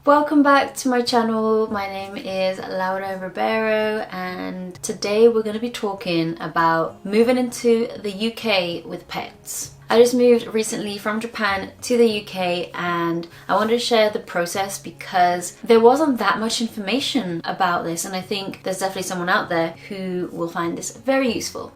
Welcome back to my channel. My name is Ribeiro and today we're going to be talking about moving into the UK with pets. I just moved recently from Japan to the UK and I wanted to share the process because there wasn't that much information about this, and I think there's definitely someone out there who will find this very useful.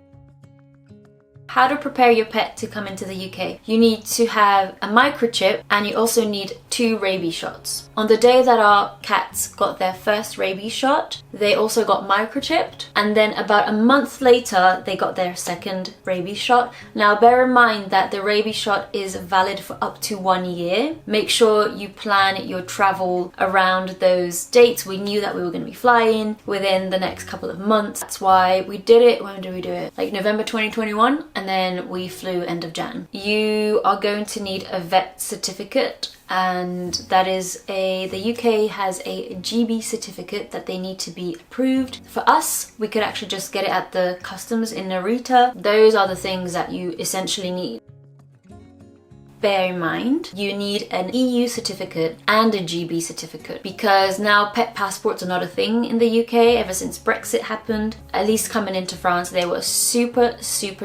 How to prepare your pet to come into the UK. You need to have a microchip and you also need 2 rabies shots. On the day that our cats got their first rabies shot, they also got microchipped, and then about a month later they got their second rabies shot. Now bear in mind that the rabies shot is valid for up to 1 year. Make sure you plan your travel around those dates. We knew that we were going to be flying within the next couple of months. That's why we did it. When did we do it? Like November 2021. And then we flew end of Jan. You are going to need a vet certificate, and that is the UK has a GB certificate that they need to be approved. For us, we could actually just get it at the customs in Narita. Those are the things that you essentially need. Bear in mind, you need an EU certificate and a GB certificate because now pet passports are not a thing in the UK ever since Brexit happened. At least coming into France, they were super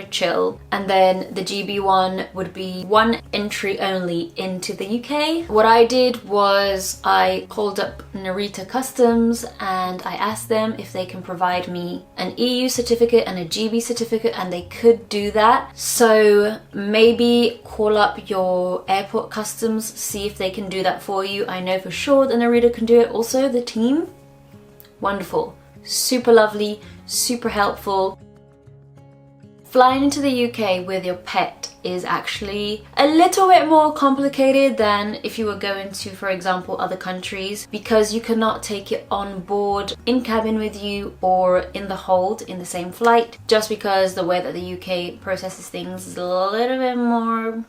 chill. And then the GB one would be one entry only into the UK. What I did was I called up Narita Customs and I asked them if they can provide me an EU certificate and a GB certificate, and they could do that. So maybe call up your airport customs, see if they can do that for you. I know for sure that Narita can do it. Also the team, wonderful, super lovely, super helpful. Flying into the UK with your pet is actually a little bit more complicated than if you were going to, for example, other countries, because you cannot take it on board in cabin with you or in the hold in the same flight, just because the way that the UK processes things is a little bit more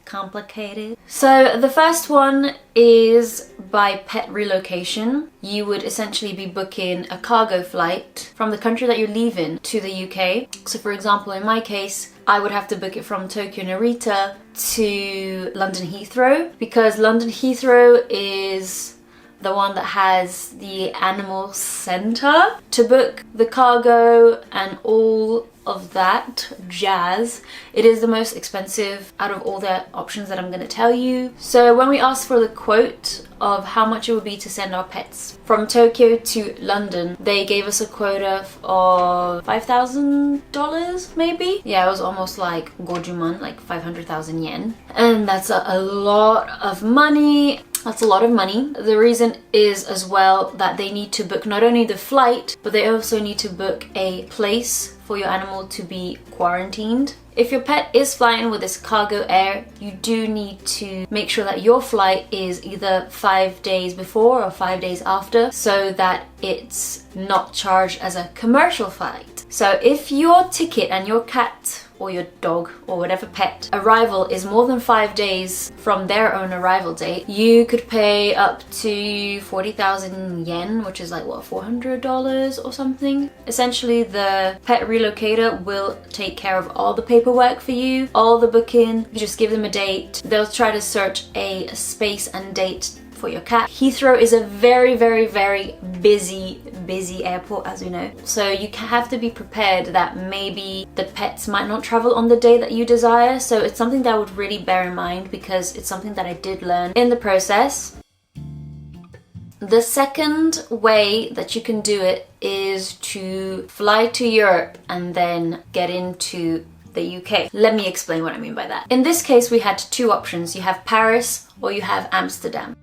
complicated. So the first one is by pet relocation. You would essentially be booking a cargo flight from the country that you're leaving to the UK. So for example, in my case, I would have to book it from Tokyo Narita to London Heathrow, because London Heathrow is the one that has the animal centre. To book the cargo and all of that jazz, it is the most expensive out of all the options that I'm going to tell you. So when we asked for the quote of how much it would be to send our pets from Tokyo to London, they gave us a quota of $5,000 maybe. Yeah, it was almost like gojuman, like 500,000 yen, and that's a lot of money. That's a lot of money. The reason is as well that they need to book not only the flight, but they also need to book a place for your animal to be quarantined. If your pet is flying with this cargo air, you do need to make sure that your flight is either 5 days before or 5 days after, so that it's not charged as a commercial flight. So if your ticket and your cat or your dog or whatever pet arrival is more than 5 days from their own arrival date, you could pay up to 40,000 yen, which is like what, $400 or something. Essentially, the pet relocator will take care of all the paperwork for you, all the booking. You just give them a date. They'll try to search a space and date for your cat. Heathrow is a very busy airport, as we know, so you have to be prepared that maybe the pets might not travel on the day that you desire. So it's something that I would really bear in mind, because it's something that I did learn in the process. The second way that you can do it is to fly to Europe and then get into the UK. Let me explain what I mean by that. In this case, we had 2 options. You have Paris or you have Amsterdam.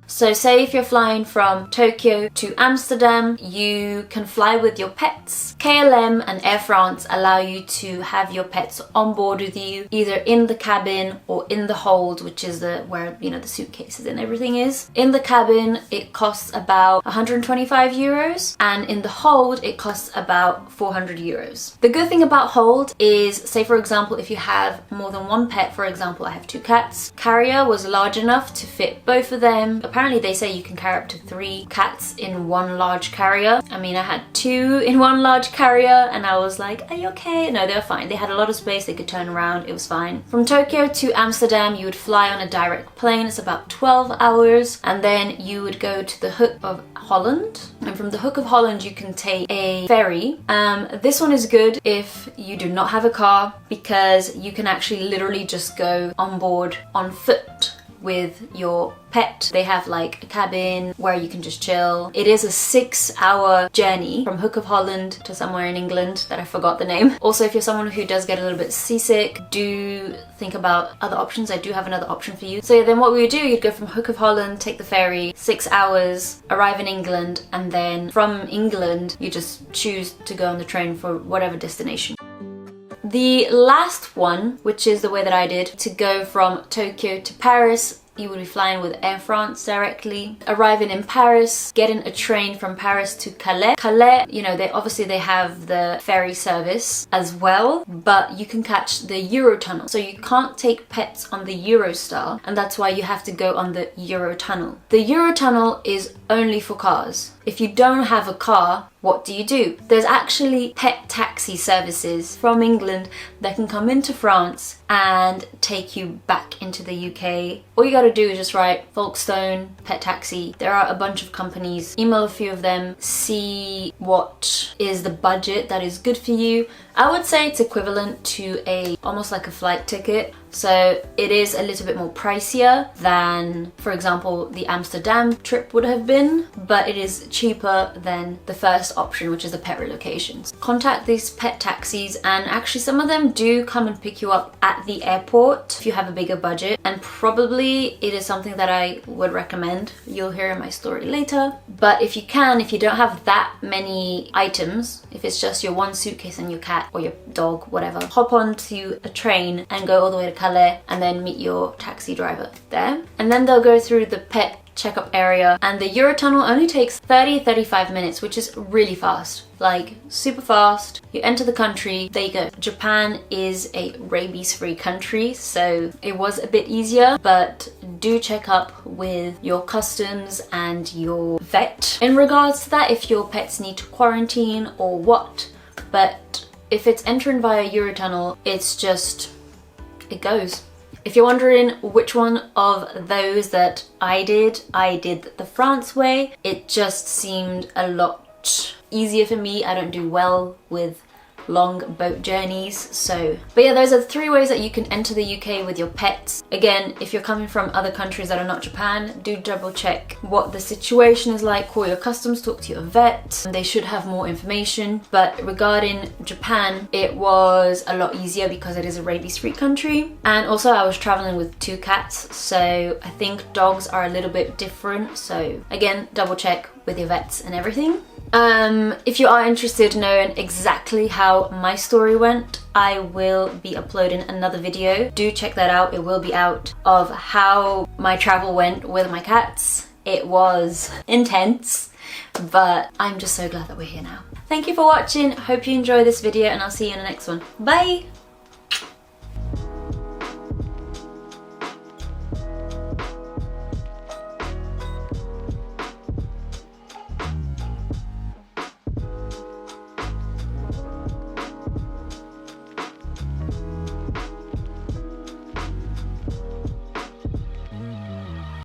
So say if you're flying from Tokyo to Amsterdam, you can fly with your pets. KLM and Air France allow you to have your pets on board with you, either in the cabin or in the hold, which is where the suitcases and everything is. In the cabin, it costs about 125 euros, and in the hold, it costs about 400 euros. The good thing about hold is, say for example, if you have more than one pet, for example, I have 2 cats, carrier was large enough to fit both of them. Apparently apparently they say you can carry up to 3 cats in one large carrier. I mean, I had 2 in one large carrier and I was like, are you okay? No, they were fine. They had a lot of space, they could turn around, it was fine. From Tokyo to Amsterdam, you would fly on a direct plane. It's about 12 hours, and then you would go to the Hook of Holland. And from the Hook of Holland, you can take a ferry. This one is good if you do not have a car, because you can actually literally just go on board on foot with your pet. They have like a cabin where you can just chill. It is a 6-hour journey from Hook of Holland to somewhere in England that I forgot the name. Also, if you're someone who does get a little bit seasick, do think about other options. I do have another option for you. So then what we would do, you'd go from Hook of Holland, take the ferry, 6 hours, arrive in England, and then from England, you just choose to go on the train for whatever destination. The last one, which is the way that I did, to go from Tokyo to Paris, you would be flying with Air France directly, arriving in Paris, getting a train from Paris to Calais. Calais, you know, they have the ferry service as well, but you can catch the Eurotunnel. So you can't take pets on the Eurostar, and that's why you have to go on the Eurotunnel. The Eurotunnel is only for cars. If you don't have a car, what do? There's actually pet taxi services from England that can come into France and take you back into the UK. All you gotta do is just write Folkestone pet taxi. There are a bunch of companies. Email a few of them, see what is the budget that is good for you. I would say it's equivalent to almost like a flight ticket. So it is a little bit more pricier than, for example, the Amsterdam trip would have been, but it is cheaper than the first option, which is the pet relocations. Contact these pet taxis, and actually some of them do come and pick you up at the airport if you have a bigger budget, and probably it is something that I would recommend. You'll hear in my story later. But if you don't have that many items, if it's just your one suitcase and your cat or your dog, whatever, hop onto a train and go all the way to Calais and then meet your taxi driver there. And then they'll go through the pet checkup area, and the Eurotunnel only takes 30-35 minutes, which is really fast, like super fast. You enter the country, there you go. Japan is a rabies-free country, so it was a bit easier, but do check up with your customs and your vet in regards to that, if your pets need to quarantine or what. But if it's entering via Eurotunnel, it's just, it goes. If you're wondering which one of those that I did the France way. It just seemed a lot easier for me. I don't do well with long boat journeys, so. But yeah, those are 3 ways that you can enter the UK with your pets. Again, if you're coming from other countries that are not Japan, do double check what the situation is like, call your customs, talk to your vet. They should have more information. But regarding Japan, it was a lot easier because it is a rabies-free country. And also I was traveling with 2 cats, so I think dogs are a little bit different. So again, double check with your vets and everything. If you are interested in knowing exactly how my story went, I will be uploading another video. Do check that out. It will be out of how my travel went with my cats. It was intense, but I'm just so glad that we're here now. Thank you for watching. Hope you enjoy this video, and I'll see you in the next one. Bye!